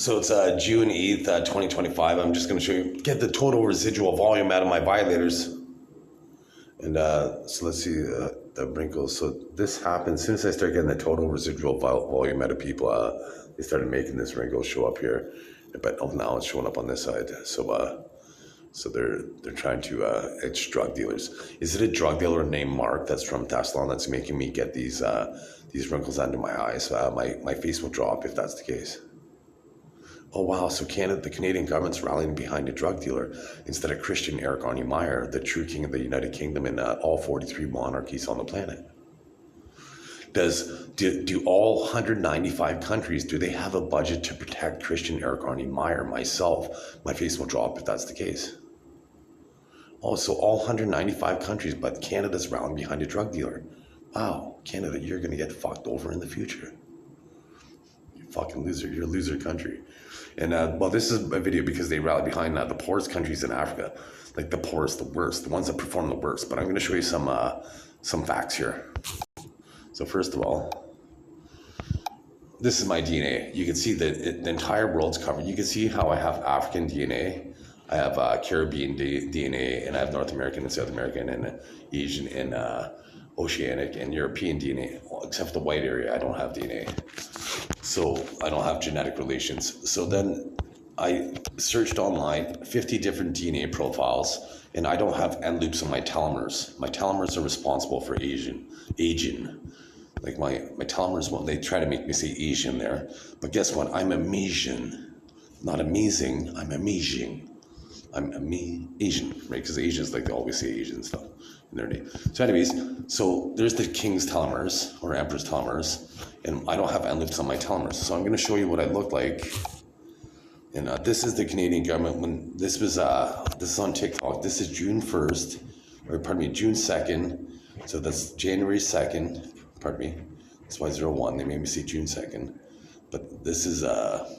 So it's June 8th, 2025. I'm just going to show you, get the total residual volume out of my violators. And so let's see the wrinkles. So this happened as soon as I started getting the total residual volume out of people. They started making this wrinkle show up here. But now it's showing up on this side. So they're trying to, it's drug dealers. Is it a drug dealer named Mark that's from Tesla that's making me get these wrinkles under my eyes? My face will drop if that's the case. Oh wow, so the Canadian government's rallying behind a drug dealer instead of Christian Eric Arnie Meyer, the true king of the United Kingdom and all 43 monarchies on the planet. Do all 195 countries, do they have a budget to protect Christian Eric Arnie Meyer, myself? My face will drop if that's the case. Oh, so all 195 countries, but Canada's rallying behind a drug dealer. Wow, Canada, you're going to get fucked over in the future. You fucking loser. You're a loser country. And well, this is a video because they rally behind the poorest countries in Africa, like the poorest, the worst, the ones that perform the worst. But I'm going to show you some facts here. So first of all, this is my DNA. You can see that the entire world's covered. You can see how I have African DNA, I have Caribbean DNA, and I have North American and South American and Asian and Oceanic and European DNA, except for the white area. I don't have DNA. So I don't have genetic relations. So then I searched online 50 different DNA profiles, and I don't have end loops on my telomeres. My telomeres are responsible for aging. Like my telomeres, well, they try to make me say Asian there. But guess what? I'm Amasian. Not amazing, I'm amazing. I'm Asian, right? Because Asians, like, they always say Asian stuff in their name. So anyways, so there's the king's telomeres or emperor's telomeres, and I don't have end loops on my telomeres. So I'm going to show you what I look like. And this is the Canadian government. When this is on TikTok. This is June 1st, or pardon me, June 2nd. So that's January 2nd. Pardon me. That's why 01. They made me say June 2nd. But this is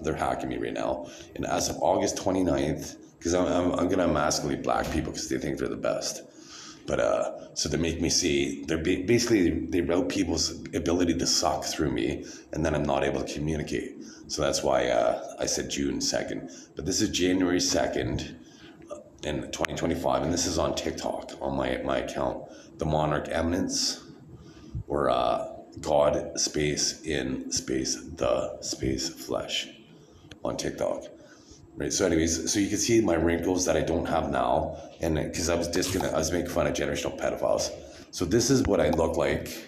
they're hacking me right now. And as of August 29th, because I'm going to emasculate black people because they think they're the best. But so they make me see, they route people's ability to suck through me, and then I'm not able to communicate. So that's why I said June 2nd. But this is January 2nd in 2025, and this is on TikTok, on my account. The Monarch Eminence, or God space in space the space flesh on TikTok. Right. So anyways, so you can see my wrinkles that I don't have now, and because I was making fun of generational pedophiles. So this is what I look like.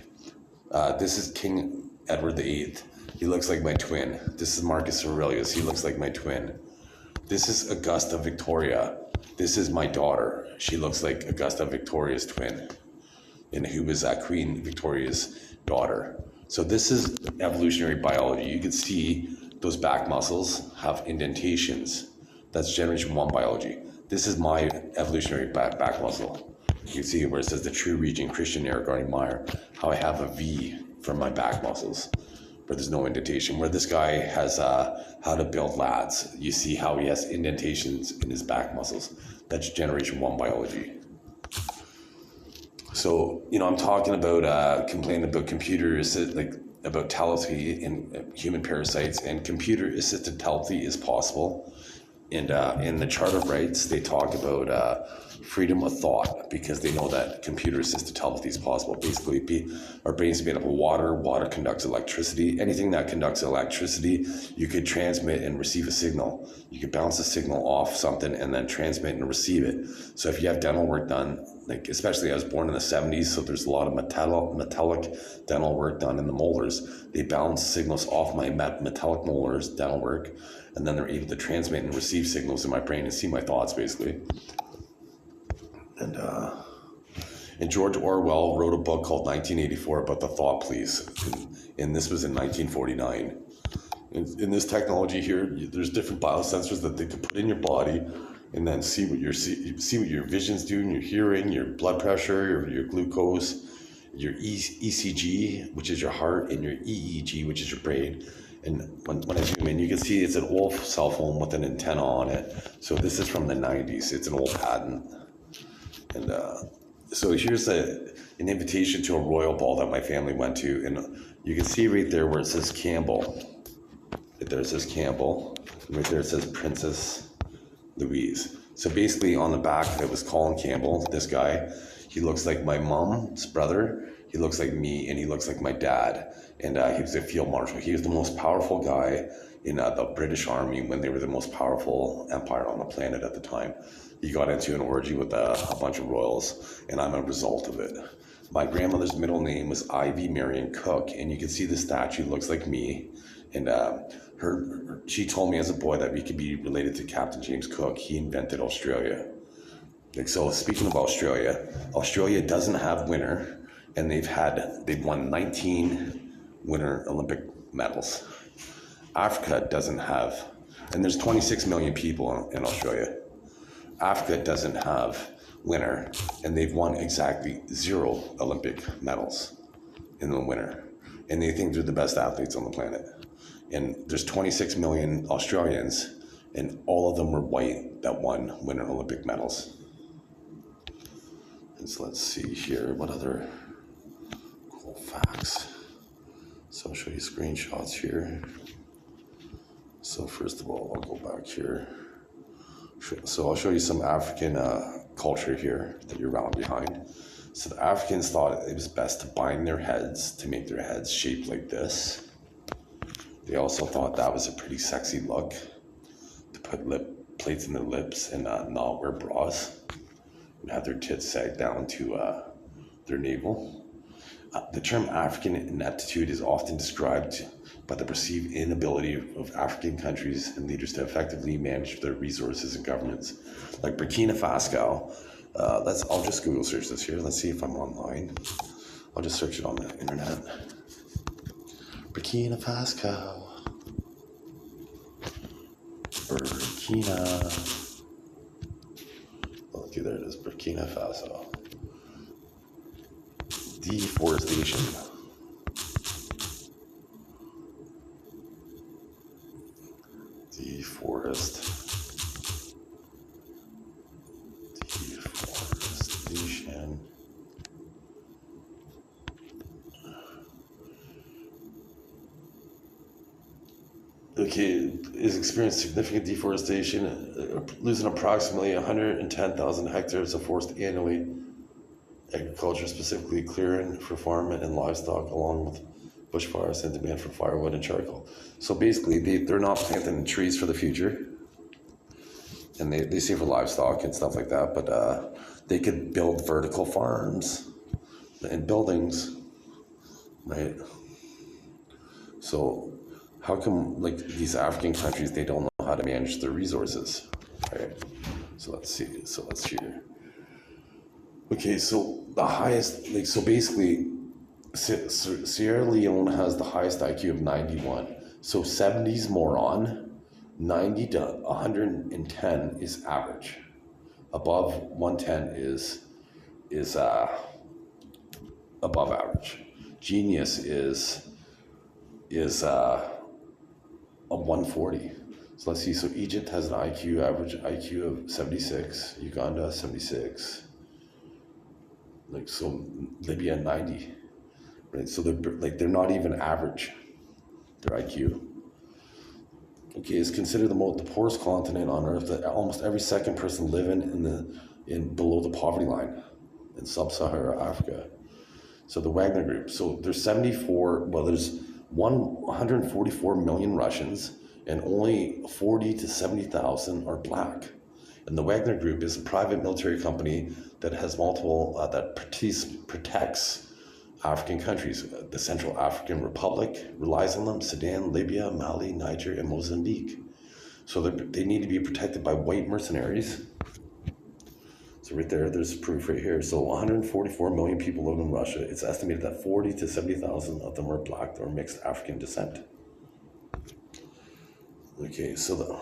This is King Edward VIII. He looks like my twin. This is Marcus Aurelius. He looks like my twin. This is Augusta Victoria. This is my daughter. She looks like Augusta Victoria's twin, and who was Queen Victoria's daughter. So this is evolutionary biology. You can see those back muscles have indentations. That's generation 1 biology. This is my evolutionary back muscle. You can see where it says the true region, Christian Eric Arnie Meyer, how I have a V from my back muscles, but there's no indentation. Where this guy has how to build lads. You see how he has indentations in his back muscles. That's generation 1 biology. So, I'm talking about, complaining about computers, about telepathy in human parasites, and computer-assisted telepathy is possible. And in the Charter of Rights, they talk about freedom of thought, because they know that computer-assisted telepathy is possible. Basically, our brains are made up of water. Water conducts electricity. Anything that conducts electricity, you could transmit and receive a signal. You could bounce a signal off something and then transmit and receive it. So if you have dental work done, like especially I was born in the 70s, so there's a lot of metallic dental work done in the molars. They bounce signals off my metallic molars, dental work, and then they're able to transmit and receive signals in my brain and see my thoughts, basically. And George Orwell wrote a book called 1984 about the thought police, and this was in 1949. In this technology here, there's different biosensors that they could put in your body, and then see what your vision's doing, your hearing, your blood pressure, your glucose, your ECG, which is your heart, and your EEG, which is your brain. And when I zoom in, you can see it's an old cell phone with an antenna on it. So this is from the 90s. It's an old patent. And so here's an invitation to a royal ball that my family went to. And you can see right there where it says Campbell. Right there it says Campbell. And right there it says Princess Louise. So basically on the back it was Colin Campbell, this guy. He looks like my mom's brother. He looks like me, and he looks like my dad. And he was a field marshal. He was the most powerful guy in the British Army when they were the most powerful empire on the planet at the time. He got into an orgy with a bunch of royals, and I'm a result of it. My grandmother's middle name was Ivy Marion Cook, and you can see the statue looks like me. And she told me as a boy that we could be related to Captain James Cook. He invented Australia. Like, so speaking of Australia doesn't have winter, and they've won 19 winter Olympic medals. Africa doesn't have, and there's 26 million people in Australia. Africa doesn't have winter, and they've won exactly 0 Olympic medals in the winter. And they think they're the best athletes on the planet. And there's 26 million Australians, and all of them were white that won winter Olympic medals. And so let's see here, what other cool facts. So I'll show you screenshots here. So first of all, I'll go back here. So I'll show you some African culture here that you're around behind. So the Africans thought it was best to bind their heads to make their heads shaped like this. They also thought that was a pretty sexy look, to put lip plates in their lips and not wear bras and have their tits sag down to their navel. The term African ineptitude is often described by the perceived inability of African countries and leaders to effectively manage their resources and governments. Like Burkina Faso, I'll just Google search this here. Let's see if I'm online. I'll just search it on the internet. Burkina Faso. Burkina. Okay, there it is. Burkina Faso. Deforestation. Deforestation. Okay, is experienced significant deforestation, losing approximately 110,000 hectares of forest annually. Agriculture, specifically clearing for farm and livestock, along with bushfires and demand for firewood and charcoal. So basically, they're not planting trees for the future, and they say for livestock and stuff like that, but they could build vertical farms and buildings, right? So how come, like, these African countries, they don't know how to manage their resources, right? So let's see. So let's see here. Okay, so the highest, like, so basically, Sierra Leone has the highest IQ of 91. So 70's moron, 90 to 110 is average. Above 110 is above average. Genius is a 140. So let's see. So Egypt has an average IQ of 76. Uganda 76. Like, so Libya 90, right? So they're not even average, their IQ. Okay, it's considered the poorest continent on Earth. That almost every second person living in below the poverty line in sub-Saharan Africa. So the Wagner Group. So there's 144 million Russians, and only 40 to 70,000 are black. And the Wagner Group is a private military company that has multiple, that protects African countries. The Central African Republic relies on them, Sudan, Libya, Mali, Niger, and Mozambique. So they need to be protected by white mercenaries. So right there's proof right here. So 144 million people live in Russia. It's estimated that 40 to 70,000 of them are black or mixed African descent. Okay, so the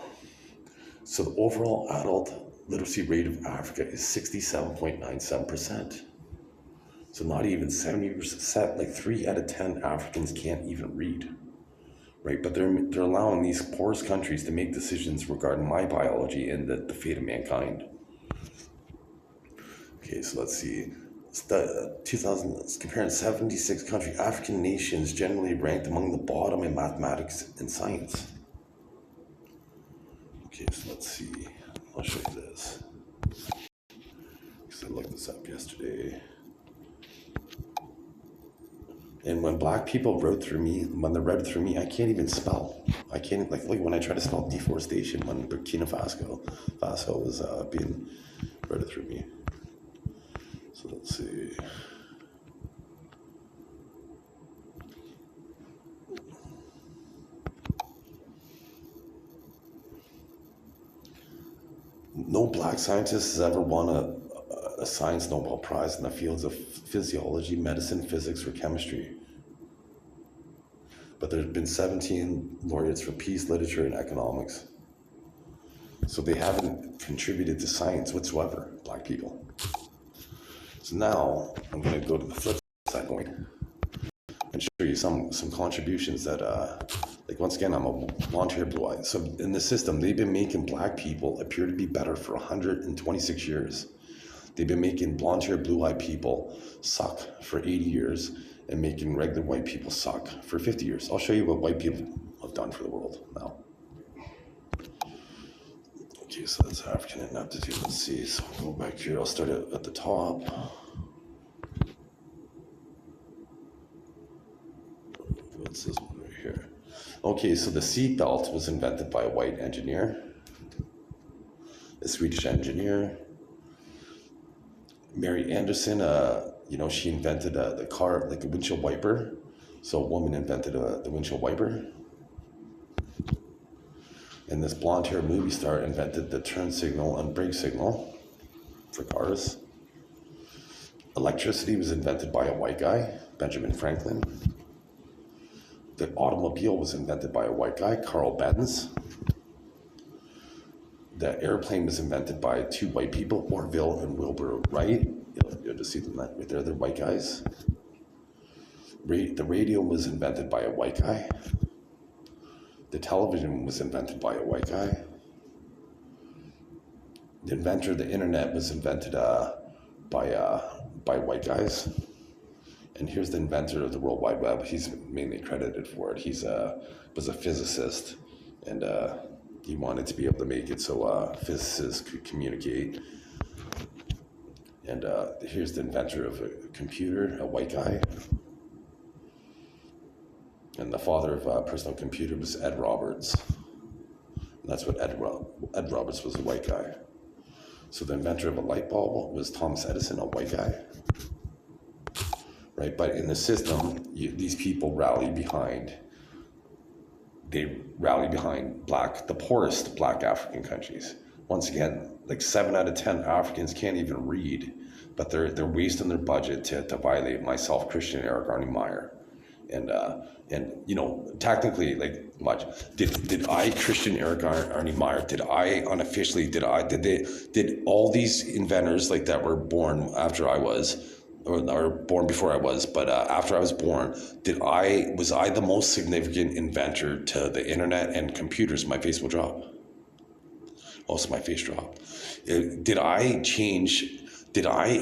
overall adult literacy rate of Africa is 67.97%. So not even 70%, like 3 out of 10 Africans can't even read, right? But they're allowing these poorest countries to make decisions regarding my biology and the fate of mankind. Okay, so let's see. 2000, comparing 76 countries, African nations generally ranked among the bottom in mathematics and science. Okay, so let's see. I'll show you this. Because I looked this up yesterday. And when black people wrote through me, when they read through me, I can't even spell. I can't, like when I try to spell deforestation, when Burkina Faso was being read through me. So let's see. No black scientist has ever won a science Nobel Prize in the fields of physiology, medicine, physics, or chemistry. But there have been 17 laureates for peace, literature, and economics. So they haven't contributed to science whatsoever, black people. So now I'm going to go to the flip side point and show you some contributions that, like once again, I'm a blonde hair, blue eyes. So in the system, they've been making black people appear to be better for 126 years. They've been making blonde hair, blue eyed people suck for 80 years and making regular white people suck for 50 years. I'll show you what white people have done for the world now. Okay, so that's African ineptitude. Let's see. So I'll go back here. I'll start at the top. What's this one right here? Okay, so the seat belt was invented by a white engineer, a Swedish engineer. Mary Anderson, she invented the car, like a windshield wiper. So a woman invented the windshield wiper. And this blonde hair movie star invented the turn signal and brake signal for cars. Electricity was invented by a white guy, Benjamin Franklin. The automobile was invented by a white guy, Carl Benz. The airplane was invented by two white people, Orville and Wilbur Wright. You'll just see them right there, they're white guys. The radio was invented by a white guy. The television was invented by a white guy. The inventor of the internet was invented by white guys. And here's the inventor of the World Wide Web. He's mainly credited for it. He's was a physicist, and he wanted to be able to make it so physicists could communicate. And here's the inventor of a computer, a white guy. And the father of a personal computer was Ed Roberts. And that's what Ed Roberts was, a white guy. So the inventor of a light bulb was Thomas Edison, a white guy. Right, but in the system, these people rally behind. They rally behind the poorest black African countries. Once again, like 7 out of 10 Africans can't even read, but they're wasting their budget to violate myself, Christian Eric Arnie Meyer. And technically, like, watch, did I, Christian Eric Arnie Meyer, did all these inventors like that were born after I was, or born before I was, but after I was born, was I the most significant inventor to the internet and computers? My face will drop. Also, my face dropped. Did I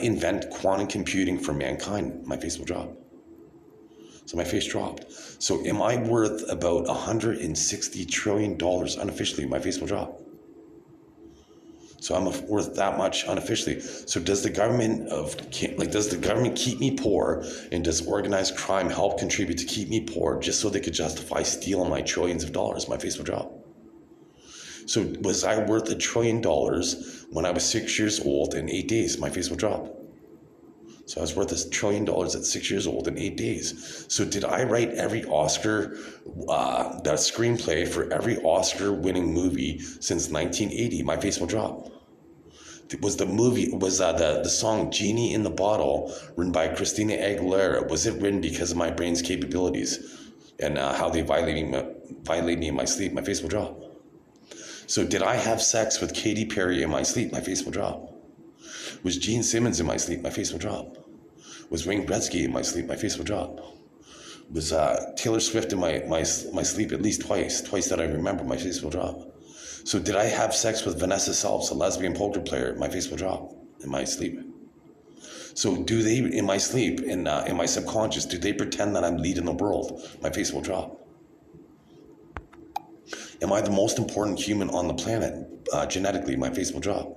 invent quantum computing for mankind? My face will drop. So my face dropped. So am I worth about $160 trillion unofficially? My face will drop. So I'm worth that much unofficially. So does the government keep me poor, and does organized crime help contribute to keep me poor just so they could justify stealing my trillions of dollars? My face will drop. So was I worth $1 trillion when I was 6 years old in 8 days? My face will drop. So I was worth $1 trillion at 6 years old in 8 days. So did I write every Oscar, the screenplay for every Oscar-winning movie since 1980? My face will drop. Was the song "Genie in the Bottle" written by Christina Aguilera? Was it written because of my brain's capabilities and how they violate me in my sleep? My face will drop. So did I have sex with Katy Perry in my sleep? My face will drop. Was Gene Simmons in my sleep? My face will drop. Was Wayne Gretzky in my sleep? My face will drop. Was Taylor Swift in my sleep at least twice that I remember? My face will drop. So did I have sex with Vanessa Selves, a lesbian poker player? My face will drop in my sleep. So do they, in my sleep, in my subconscious, do they pretend that I'm leading the world? My face will drop. Am I the most important human on the planet genetically? My face will drop.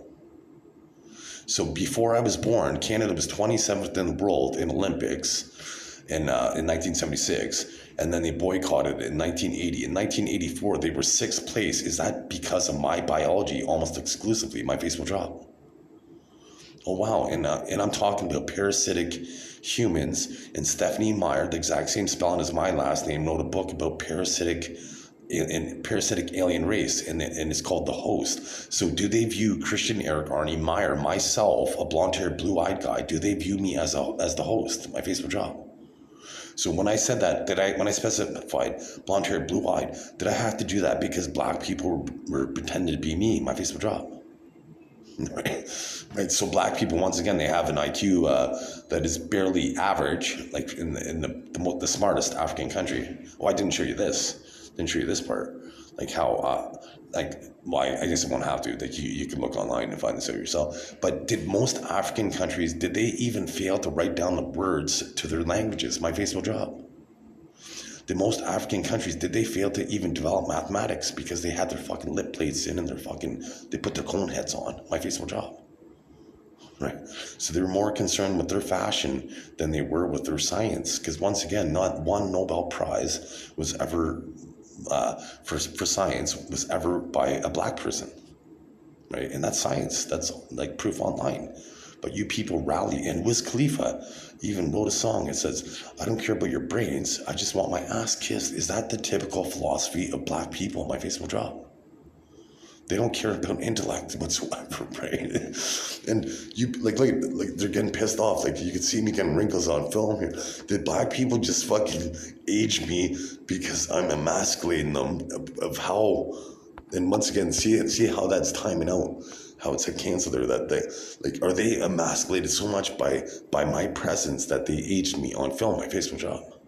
So before I was born, Canada was 27th in the world in Olympics in 1976, and then they boycotted it in 1980. In 1984, they were 6th place. Is that because of my biology almost exclusively? My face will drop. Oh, wow. And I'm talking about parasitic humans. And Stephanie Meyer, the exact same spelling as my last name, wrote a book about parasitic alien race, and it's called The Host. So do they view Christian Eric Arnie Meyer, myself, a blonde-haired, blue-eyed guy, do they view me as the host? My face will drop. So when I said that, when I specified blonde-haired, blue-eyed, did I have to do that because black people were pretending to be me? My face will drop. Right. So black people, once again, they have an IQ that is barely average, like in the smartest African country. Oh, I didn't show you this. Didn't show you this part. Like how, I guess I won't have to. Like you can look online and find this out yourself. But did most African countries, did they even fail to write down the words to their languages? My face will drop. Did most African countries, did they fail to even develop mathematics because they had their fucking lip plates in and they put their cone heads on? My face will drop. Right? So they were more concerned with their fashion than they were with their science. Because once again, not one Nobel Prize was ever, for science, was ever by a black person. Right? And that's science. That's like proof online. But you people rally, and Wiz Khalifa even wrote a song. It says, I don't care about your brains, I just want my ass kissed. Is that the typical philosophy of black people? My face will drop. They don't care about intellect whatsoever, right? And you like they're getting pissed off. Like you can see me getting wrinkles on film here. Did black people just fucking age me because I'm emasculating them of how? And once again, see how that's timing out. How it's a cancel there, that they like, are they emasculated so much by my presence that they aged me on film? My face will drop.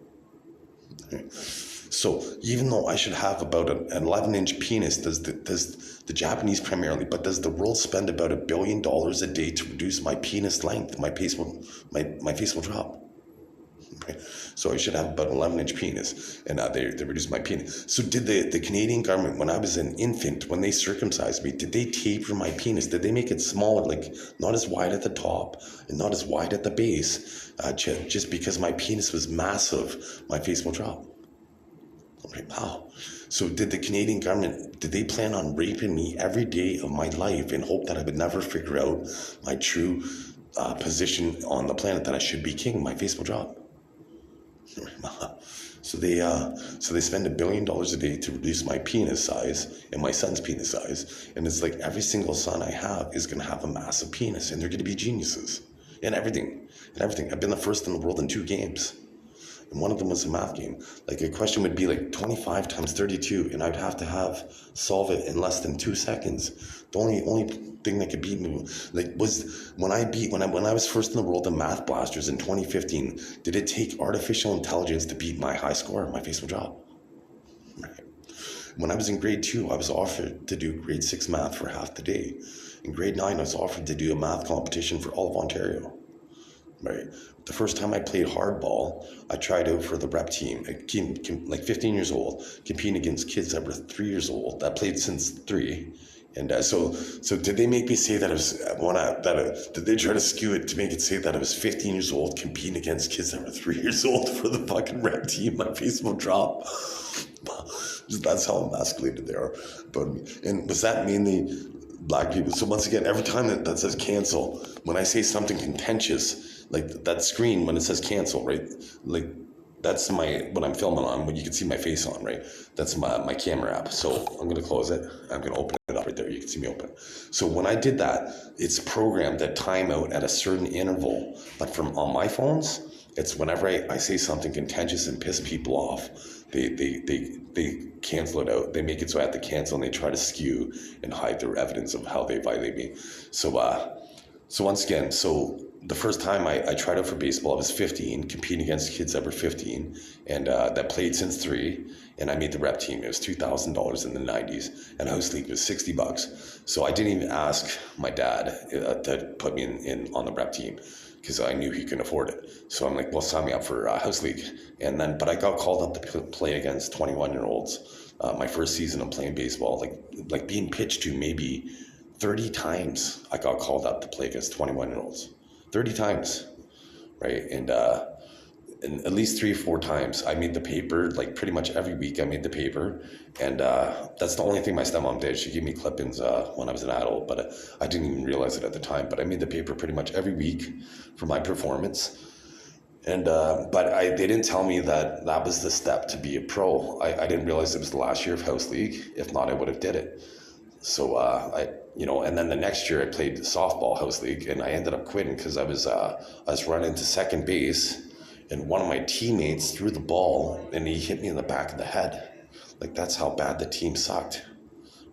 So even though I should have about an 11-inch penis, does the Japanese primarily, but does the world spend about $1 billion a day to reduce my penis length? My face will drop. Right? So I should have about an 11-inch penis, and they reduced my penis. So did the Canadian government, when I was an infant, when they circumcised me, did they taper my penis? Did they make it smaller, like not as wide at the top and not as wide at the base? Just because my penis was massive, my face will drop. Right, wow. So did the Canadian government, did they plan on raping me every day of my life in hope that I would never figure out my true position on the planet, that I should be king? My face will drop. So they spend $1 billion a day to reduce my penis size and my son's penis size, and it's like every single son I have is gonna have a massive penis, and they're gonna be geniuses and everything. I've been the first in the world in 2 games, and one of them was a math game. Like a question would be like 25 times 32, and I'd have to solve it in less than 2 seconds. The only thing that could beat me was when I was first in the world in Math Blasters in 2015. Did it take artificial intelligence to beat my high score? My face will drop. Right. When I was in grade 2, I was offered to do grade 6 math for half the day. In grade 9, I was offered to do a math competition for all of Ontario. Right. The first time I played hardball, I tried out for the rep team. Like 15 years old, competing against kids that were 3 years old that played since 3. And so did they make me say that I was did they try to skew it to make it say that I was 15 years old competing against kids that were 3 years old for the fucking rep team? My face will drop. That's how emasculated they are. And was that mainly black people? So once again, every time that says cancel, when I say something contentious, like that screen when it says cancel, right? Like that's what I'm filming on, when you can see my face on, right? That's my camera app. So I'm going to close it. I'm going to open it up right there. You can see me open. So when I did that, it's programmed that timeout at a certain interval. But on my phones, it's whenever I say something contentious and piss people off, they cancel it out. They make it so I have to cancel, and they try to skew and hide their evidence of how they violate me. So once again, the first time I tried out for baseball, I was 15, competing against kids that were 15 and that played since 3, and I made the rep team. It was $2,000 in the 90s, and house league was $60. So I didn't even ask my dad to put me in on the rep team, because I knew he couldn't afford it. So I'm like, well, sign me up for house league. But I got called up to play against 21-year-olds my first season of playing baseball, like being pitched to maybe 30 times. I got called up to play against 21-year-olds. 30 times, right? And at least 3 or 4 times I made the paper. Like pretty much every week I made the paper, and that's the only thing my stepmom did. She gave me clippings when I was an adult, but I didn't even realize it at the time. But I made the paper pretty much every week for my performance. And they didn't tell me that that was the step to be a pro. I didn't realize it was the last year of house league. If not, I would have did it. So and then the next year I played softball house league, and I ended up quitting because I was running to second base, and one of my teammates threw the ball and he hit me in the back of the head. Like, that's how bad the team sucked,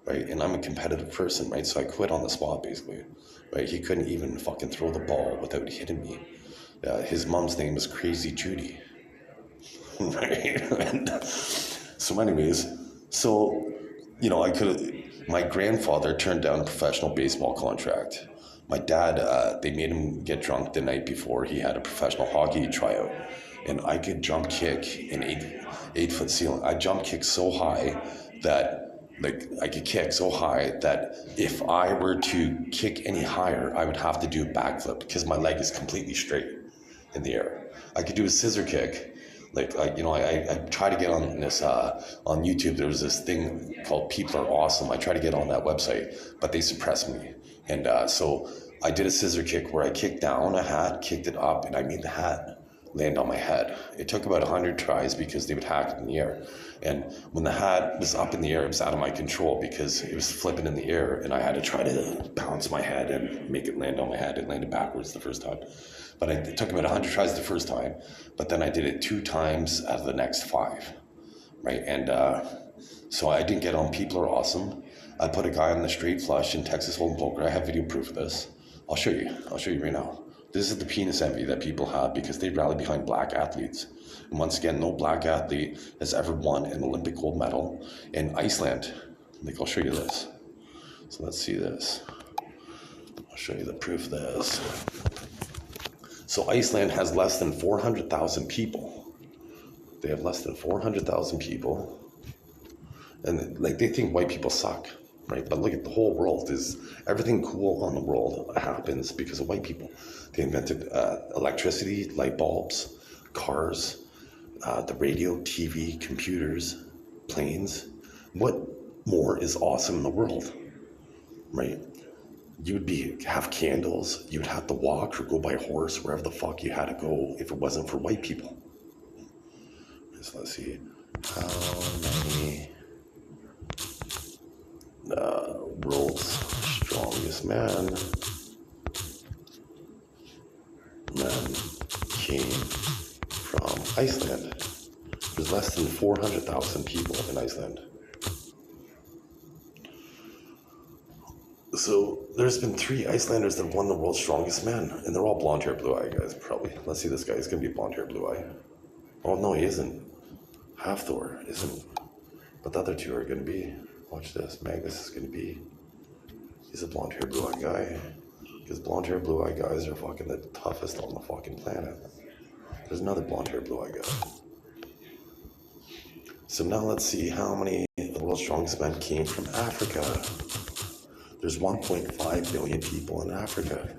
right? And I'm a competitive person, right? So I quit on the spot, basically, right? He couldn't even fucking throw the ball without hitting me. His mom's name was Crazy Judy, right? And so anyways, my grandfather turned down a professional baseball contract. My dad, they made him get drunk the night before he had a professional hockey tryout. And I could jump kick an 8 foot ceiling. I jump kick so high that, I could kick so high that if I were to kick any higher, I would have to do a backflip because my leg is completely straight in the air. I could do a scissor kick. I try to get on this, on YouTube. There was this thing called People Are Awesome. I tried to get on that website, but they suppressed me. And so I did a scissor kick where I kicked down a hat, kicked it up, and I made the hat land on my head. It took about 100 tries because they would hack it in the air. And when the hat was up in the air, it was out of my control because it was flipping in the air, and I had to try to bounce my head and make it land on my head. It landed backwards the first time. But it took about 100 tries the first time, but then I did it 2 times out of the next 5, right? And so I didn't get on People Are Awesome. I put a guy on the straight flush in Texas Hold'em poker. I have video proof of this. I'll show you right now. This is the penis envy that people have because they rally behind black athletes. And once again, no black athlete has ever won an Olympic gold medal in Iceland. I'll show you this. So let's see this. I'll show you the proof of this. So Iceland has less than 400,000 people. They have less than 400,000 people. And they think white people suck, right? But look at the whole world. Everything cool on the world happens because of white people. They invented electricity, light bulbs, cars, the radio, TV, computers, planes. What more is awesome in the world, right? You would have candles. You would have to walk or go by horse wherever the fuck you had to go if it wasn't for white people. So let's see. How many world's strongest men came from Iceland? There's less than 400,000 people in Iceland. So there's been 3 Icelanders that won the world's strongest men, and they're all blonde hair, blue eye guys, probably. Let's see this guy. He's gonna be blonde hair, blue eye. Oh no, he isn't. Hafthor isn't. But the other 2 are gonna be. Watch this. Magnus is gonna be. He's a blonde hair, blue eye guy. Because blonde hair, blue eye guys are fucking the toughest on the fucking planet. There's another blonde hair, blue eye guy. So now let's see how many of the world's strongest men came from Africa. There's 1.5 billion people in Africa.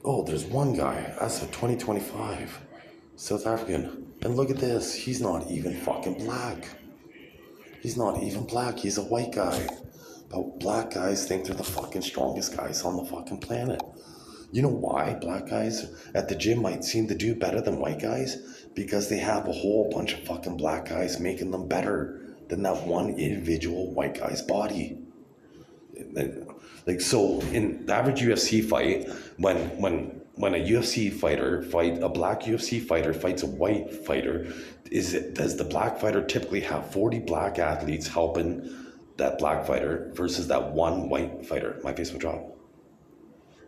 Oh, there's one guy. That's a 2025. South African. And look at this. He's not even fucking black. He's not even black. He's a white guy. But black guys think they're the fucking strongest guys on the fucking planet. You know why black guys at the gym might seem to do better than white guys? Because they have a whole bunch of fucking black guys making them better than that one individual white guy's body. So in the average UFC fight, when a UFC fighter a black UFC fighter fights a white fighter, does the black fighter typically have 40 black athletes helping that black fighter versus that one white fighter? My face will drop.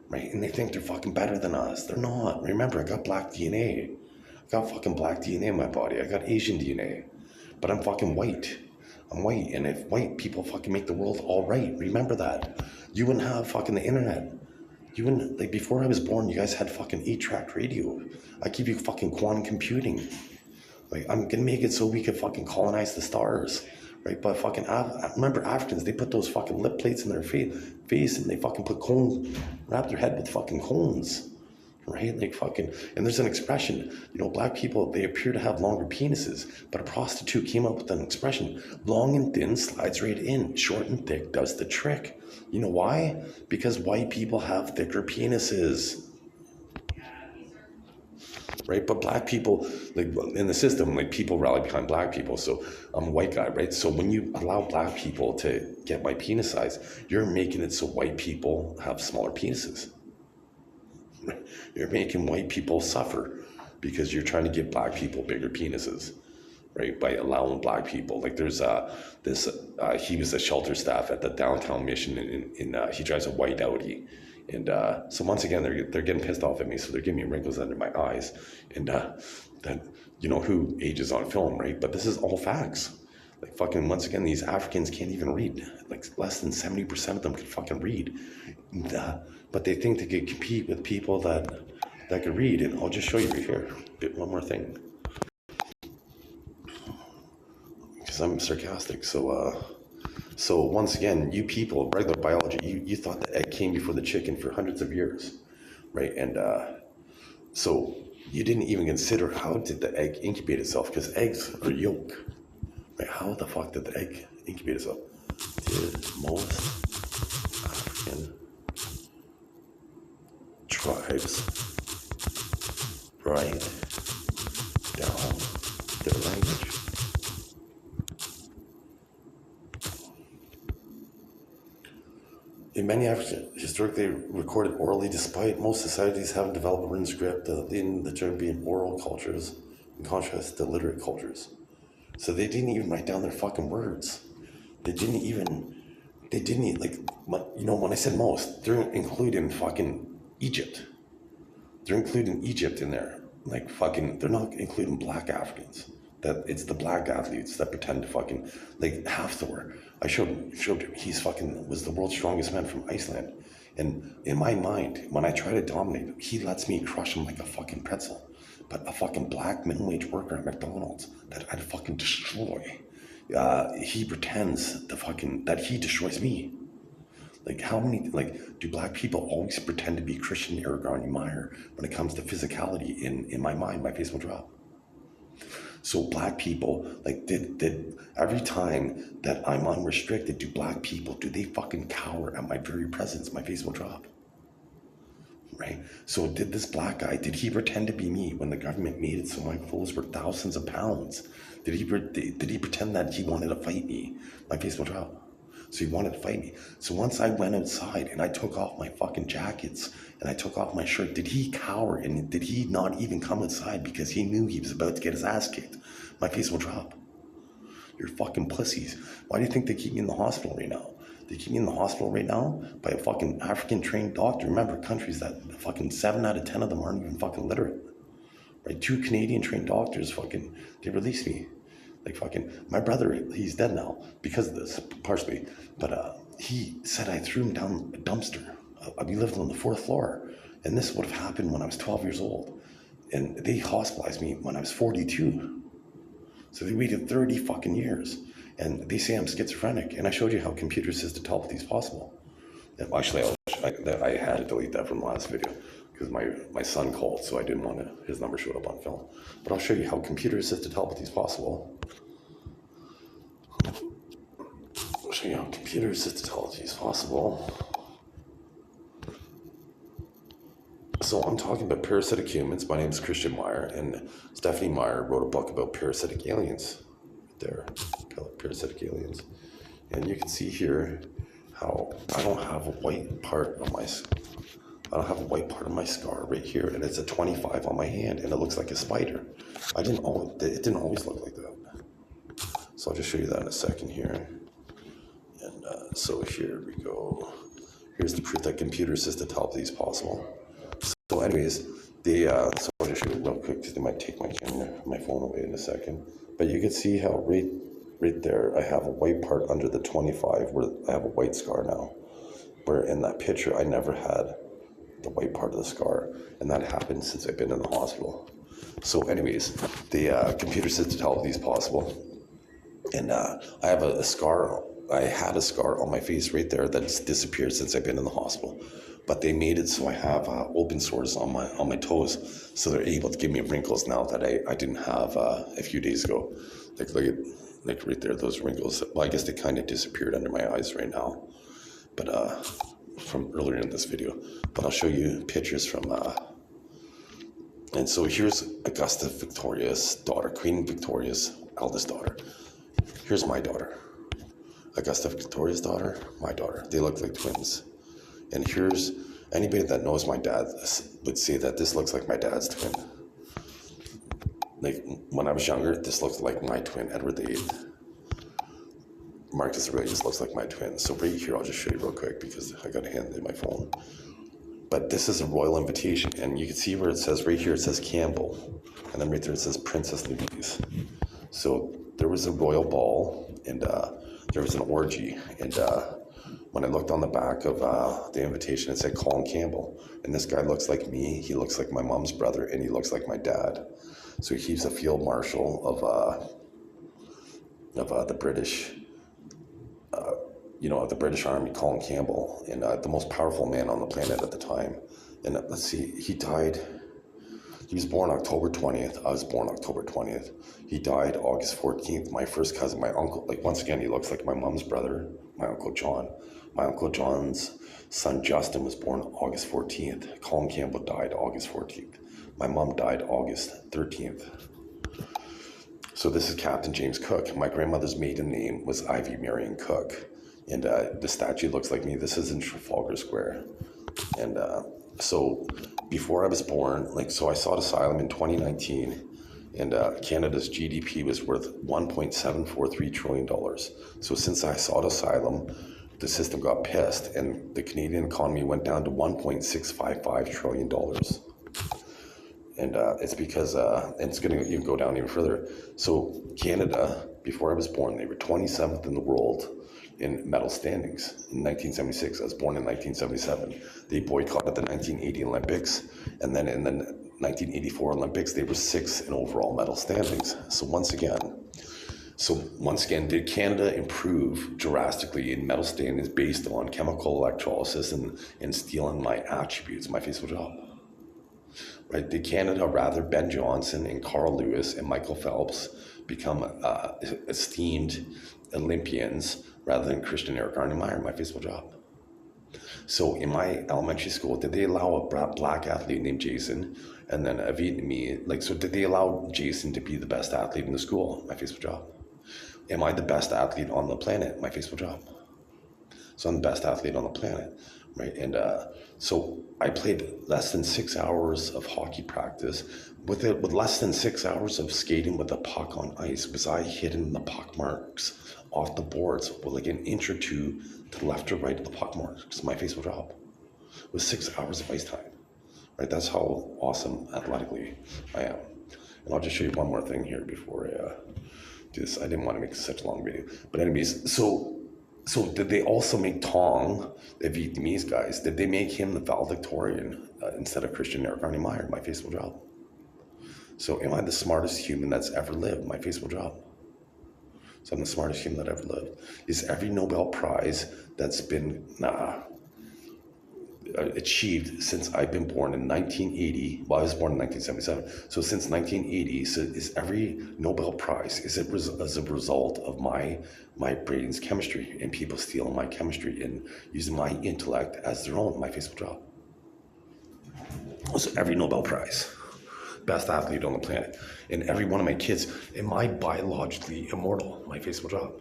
Right? And they think they're fucking better than us. They're not. Remember, I got black DNA. I got fucking black DNA in my body. I got Asian DNA. But I'm fucking white. I'm white, and if white people fucking make the world all right, remember that. You wouldn't have fucking the internet. You wouldn't, before I was born, you guys had fucking 8-track radio. I give you fucking quantum computing. Like, I'm gonna make it so we can fucking colonize the stars, right? But fucking, remember Africans, they put those fucking lip plates in their face and they fucking put cones, wrap their head with fucking cones, right? Like fucking, and there's an expression, black people, they appear to have longer penises, but a prostitute came up with an expression, long and thin slides right in, short and thick does the trick. You know why? Because white people have thicker penises. Right, but black people, like in the system, like people rally behind black people. So I'm a white guy, right? So when you allow black people to get my penis size, you're making it so white people have smaller penises. You're making white people suffer because you're trying to give black people bigger penises, right? By allowing black people, like there's he was a shelter staff at the downtown mission, he drives a white Audi. And so once again, they're getting pissed off at me, so they're giving me wrinkles under my eyes. And that, who ages on film, right? But this is all facts. Like fucking, once again, these Africans can't even read. Like less than 70% of them can fucking read. And, but they think they could compete with people that can read. And I'll just show you right here. One more thing. Because I'm sarcastic, So once again, you people, regular biology, you thought the egg came before the chicken for hundreds of years, right? And so you didn't even consider how did the egg incubate itself, because eggs are yolk, right? How the fuck did the egg incubate itself? Did most African tribes write down their language? In many Africans, historically recorded orally, despite most societies having developed a written script, leading the term being oral cultures, in contrast to literate cultures. So they didn't even write down their fucking words. They didn't even, when I said most, they're including fucking Egypt. They're including Egypt in there. Like fucking, they're not including black Africans. That it's the black athletes that pretend to fucking, like Hafthor. I showed him, he's fucking, was the world's strongest man from Iceland. And in my mind, when I try to dominate him, he lets me crush him like a fucking pretzel. But a fucking black minimum wage worker at McDonald's that I'd fucking destroy, he pretends that he destroys me. Like how many, do black people always pretend to be Christian Aragorn Meyer when it comes to physicality? In my mind, my face will drop. So black people, did every time that I'm unrestricted, do they fucking cower at my very presence? My face will drop, right? So did this black guy, did he pretend to be me when the government made it so my clothes were thousands of pounds? Did he pretend that he wanted to fight me? My face will drop. So he wanted to fight me. So once I went outside and I took off my fucking jackets and I took off my shirt, did he cower and did he not even come outside because he knew he was about to get his ass kicked? My face will drop. You're fucking pussies. Why do you think they keep me in the hospital right now? They keep me in the hospital right now by a fucking African trained doctor. Remember, countries that fucking 7 out of 10 of them aren't even fucking literate. Right? 2 Canadian trained doctors they released me. My brother, he's dead now because of this, partially. But he said I threw him down a dumpster. We lived on the 4th floor. And this would have happened when I was 12 years old. And they hospitalized me when I was 42. So they waited 30 fucking years. And they say I'm schizophrenic. And I showed you how computer-assisted telepathy is possible. And actually, I had to delete that from the last video because my son called, so I didn't want his number showed up on film. But I'll show you how computer-assisted telepathy is possible. I'll show you how computer-assisted telepathy is possible. So I'm talking about parasitic humans. My name is Christian Meyer, and Stephanie Meyer wrote a book about parasitic aliens. There, parasitic aliens. And you can see here how I don't have a white part of my scar right here, and it's a 25 on my hand, and it looks like a spider. It didn't always look like that. So I'll just show you that in a second here. And so here we go. Here's the proof that computer-assisted telepathy is possible. So anyways, so I'll just show you real quick because they might take my phone away in a second. But you can see how right there, I have a white part under the 25 where I have a white scar now. Where in that picture, I never had the white part of the scar. And that happened since I've been in the hospital. So anyways, the computer says to tell these possible. And I have a scar. I had a scar on my face right there that's disappeared since I've been in the hospital. But they made it so I have open sores on my toes, so they're able to give me wrinkles now that I didn't have a few days ago. Like look at like right there, those wrinkles. Well, I guess they kind of disappeared under my eyes right now, but from earlier in this video. But I'll show you pictures from. And so here's Augusta Victoria's daughter, Queen Victoria's eldest daughter. Here's my daughter. Augusta Victoria's daughter, my daughter. They look like twins. And here's anybody that knows my dad would say that this looks like my dad's twin. Like when I was younger, this looked like my twin, Edward VIII. Marcus Aurelius looks like my twin. So right here, I'll just show you real quick because I got a hand in my phone. But this is a royal invitation, and you can see where it says right here, it says Campbell, and then right there it says Princess Louise. So there was a royal ball, and there was an orgy, and when I looked on the back of the invitation, it said Colin Campbell, and this guy looks like me, he looks like my mom's brother, and he looks like my dad. So he's a field marshal of the British. The British Army, Colin Campbell, and the most powerful man on the planet at the time. And let's see, he died, he was born October 20th. I was born October 20th. He died August 14th. My first cousin, my uncle, like once again, he looks like my mom's brother, my Uncle John. My Uncle John's son, Justin, was born August 14th. Colin Campbell died August 14th. My mom died August 13th. So this is Captain James Cook. My grandmother's maiden name was Ivy Marion Cook. And the statue looks like me. This is in Trafalgar Square. And so before I was born, so I sought asylum in 2019, and Canada's GDP was worth $1.743 trillion. So since I sought asylum, the system got pissed, and the Canadian economy went down to $1.655 trillion. And it's because, and it's going to even go down even further. So Canada, before I was born, they were 27th in the world in medal standings in 1976. I was born in 1977. They boycotted the 1980 Olympics, and then in the 1984 Olympics, they were 6th in overall medal standings. So once again, did Canada improve drastically in medal standings based on chemical electrolysis and stealing my attributes, my physical job? Right? Did Canada rather Ben Johnson and Carl Lewis and Michael Phelps become esteemed Olympians rather than Christian Eric Arnie Meyer, my physical job? So in my elementary school, did they allow a black athlete named Jason and then a Vietnamese? So did they allow Jason to be the best athlete in the school, my Facebook job? Am I the best athlete on the planet, my Facebook job? So I'm the best athlete on the planet, right? And so I played less than 6 hours of hockey practice. With less than 6 hours of skating with a puck on ice, was I hitting the puck marks off the boards with like an inch or two to the left or right of the puck marks, my Facebook job? With 6 hours of ice time, right? That's how awesome athletically I am. And I'll just show you one more thing here before I do this. I didn't want to make such a long video, but anyways, so did they also make Tong, the Vietnamese guys, did they make him the valedictorian instead of Christian Eric Arnie Meyer, my Facebook job? So am I the smartest human that's ever lived, my Facebook job? So I'm the smartest human that ever lived. Is every Nobel Prize that's been achieved since I've been born in 1980, well, I was born in 1977, so since 1980, so is every Nobel Prize, is it as a result of my brain's chemistry and people stealing my chemistry and using my intellect as their own, my Facebook job? So every Nobel Prize, best athlete on the planet, and every one of my kids, am I biologically immortal, my Facebook job?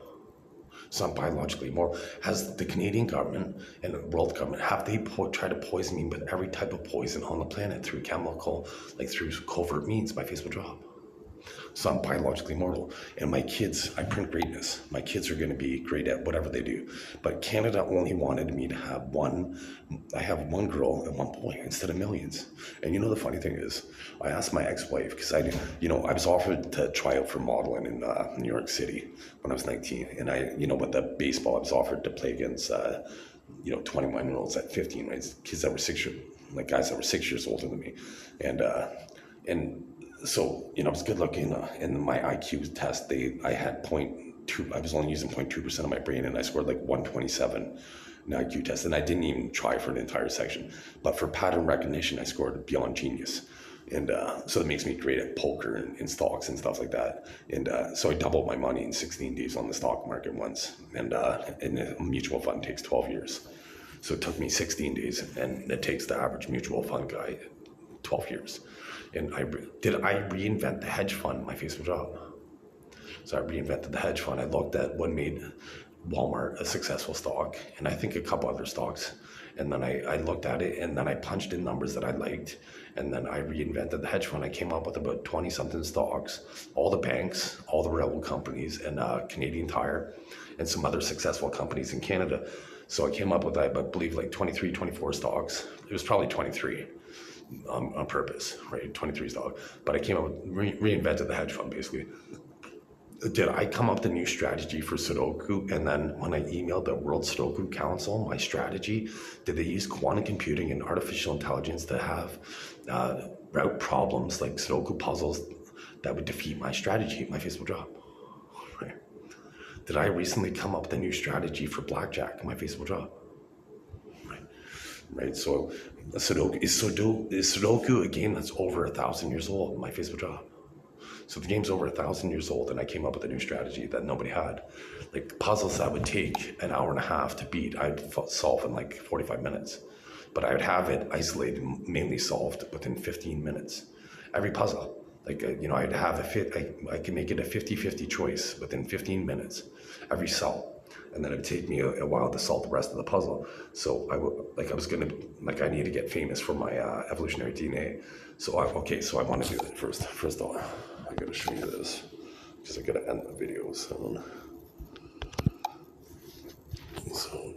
So I'm biologically immortal. Has the Canadian government and the world government, have they tried to poison me with every type of poison on the planet through chemical, through covert means, my Facebook job? So I'm biologically immortal. And my kids, I print greatness. My kids are going to be great at whatever they do. But Canada only wanted me to have I have one girl and one boy instead of millions. And the funny thing is, I asked my ex-wife, because I was offered to try out for modeling in New York City when I was 19. And with the baseball, I was offered to play against, 21-year-olds at 15, right? Kids that were guys that were 6 years older than me. And So, I was good looking in my IQ test. I had point two, I was only using 0.2% of my brain, and I scored like 127 in IQ test. And I didn't even try for an entire section. But for pattern recognition, I scored beyond genius. And so it makes me great at poker and stocks and stuff like that. And so I doubled my money in 16 days on the stock market once. And a mutual fund takes 12 years. So it took me 16 days, and it takes the average mutual fund guy 12 years. And I reinvent the hedge fund, my Facebook job. So I reinvented the hedge fund. I looked at what made Walmart a successful stock, and I think a couple other stocks. And then I looked at it, and then I punched in numbers that I liked, and then I reinvented the hedge fund. I came up with about 20 something stocks, all the banks, all the railroad companies, and Canadian Tire, and some other successful companies in Canada. So I came up with, I believe, like 23, 24 stocks. It was probably 23 on purpose, right? 23 stock. But I came up with, reinvented the hedge fund, basically. Did I come up with a new strategy for Sudoku? And then when I emailed the World Sudoku Council, my strategy, did they use quantum computing and artificial intelligence to have route problems like Sudoku puzzles that would defeat my strategy, my Facebook job? Right? Did I recently come up with a new strategy for blackjack, my Facebook job? Right? So Sudoku is Sudoku a game that's over 1,000 years old, my Facebook job. So the game's over 1,000 years old, and I came up with a new strategy that nobody had. Like puzzles that would take an hour and a half to beat, I'd solve in like 45 minutes. But I would have it isolated, mainly solved within 15 minutes. Every puzzle, like, I'd have I can make it a 50-50 choice within 15 minutes, every cell. And then it would take me a while to solve the rest of the puzzle. So I need to get famous for my evolutionary DNA. So I want to do that first. First of all, I gotta show you this, because I gotta end the video soon. So,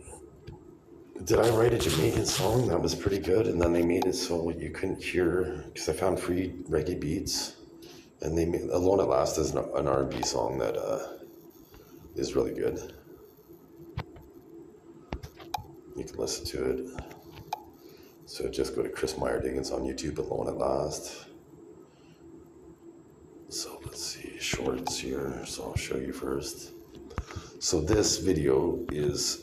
did I write a Jamaican song that was pretty good, and then they made it so you couldn't hear, because I found free reggae beats, and they made Alone at Last is an R&B song that is really good. You can listen to it. So just go to Chris Meyer Diggins on YouTube, Alone at Last. So let's see, shorts here, so I'll show you first. So this video is,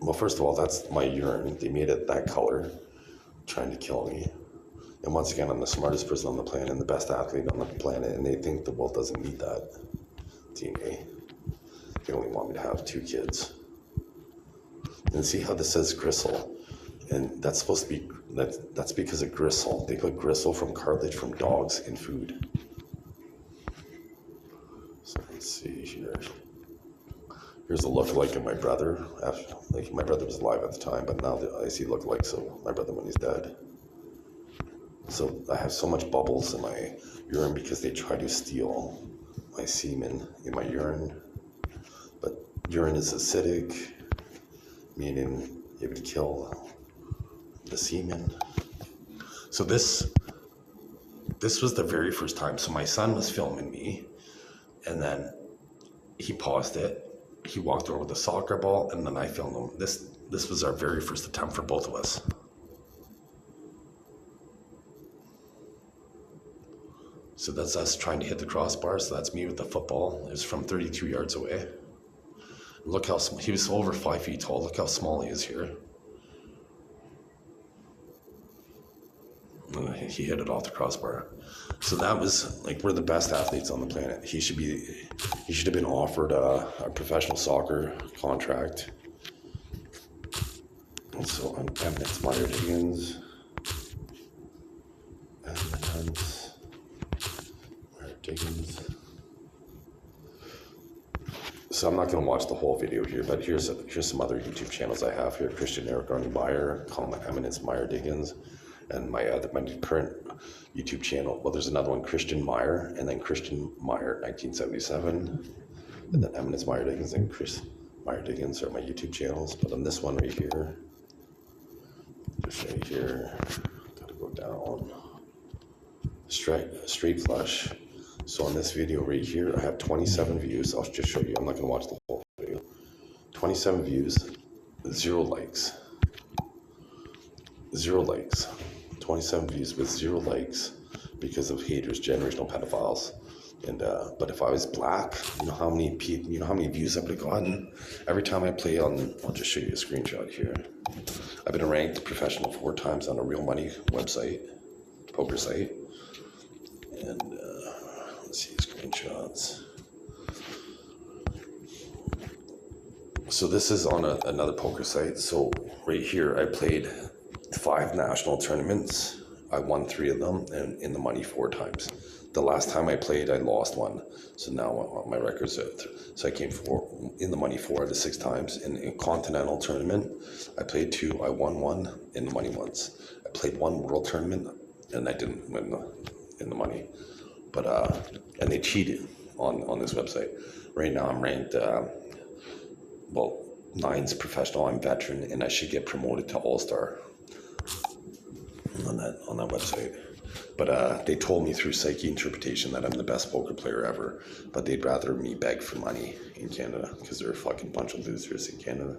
well, first of all, that's my urine. They made it that color, trying to kill me. And once again, I'm the smartest person on the planet and the best athlete on the planet, and they think the world doesn't need that DNA. They only want me to have 2 kids. And see how this says gristle? And that's supposed to be, that's because of gristle. They put gristle from cartilage from dogs in food. So let's see here. Here's a lookalike of my brother. Like, my brother was alive at the time, but now I see lookalike, so my brother when he's dead. So I have so much bubbles in my urine because they try to steal my semen in my urine. But urine is acidic, meaning it would kill the semen. So this was the very first time. So my son was filming me, and then he paused it. He walked over with a soccer ball, and then I filmed him. This was our very first attempt for both of us. So that's us trying to hit the crossbar. So that's me with the football. It was from 32 yards away. Look how small, he was over 5 feet tall. Look how small he is here. He hit it off the crossbar. So that was like, we're the best athletes on the planet. He should have been offered a professional soccer contract. And so I'm Eminence Meyer Diggins. Eminence Meyer Diggins. So I'm not going to watch the whole video here, but here's some other YouTube channels I have here. Christian Eric Arnie Meyer, call him Eminence Meyer Diggins. And my current YouTube channel, well, there's another one, Christian Meyer, and then Christian Meyer 1977, and then Eminence Meyer Diggins and Chris Meyer Diggins are my YouTube channels. But on this one right here, just show you here, gotta go down, straight flush. So on this video right here, I have 27 views. I'll just show you, I'm not gonna watch the whole video. 27 views, 0 likes. 0 likes. 27 views with 0 likes, because of haters, generational pedophiles. And but if I was black, you know how many people, you know how many views I would have gotten every time I play on. I'll just show you a screenshot here. I've been ranked professional 4 times on a real money website, poker site, and let's see screenshots. So this is on another poker site. So right here, I played 5 national tournaments. I won 3 of them, and in the money 4 times. The last time I played, I lost 1. So now my record's at. So I came in the money 4 out of 6 times. In a continental tournament, I played 2. I won 1 in the money once. I played 1 world tournament, and I didn't win in the money. But and they cheated on this website. Right now, I'm ranked. Well, 9's professional. I'm veteran, and I should get promoted to all-star on that website. But they told me through psyche interpretation that I'm the best poker player ever. But they'd rather me beg for money in Canada because they're a fucking bunch of losers in Canada.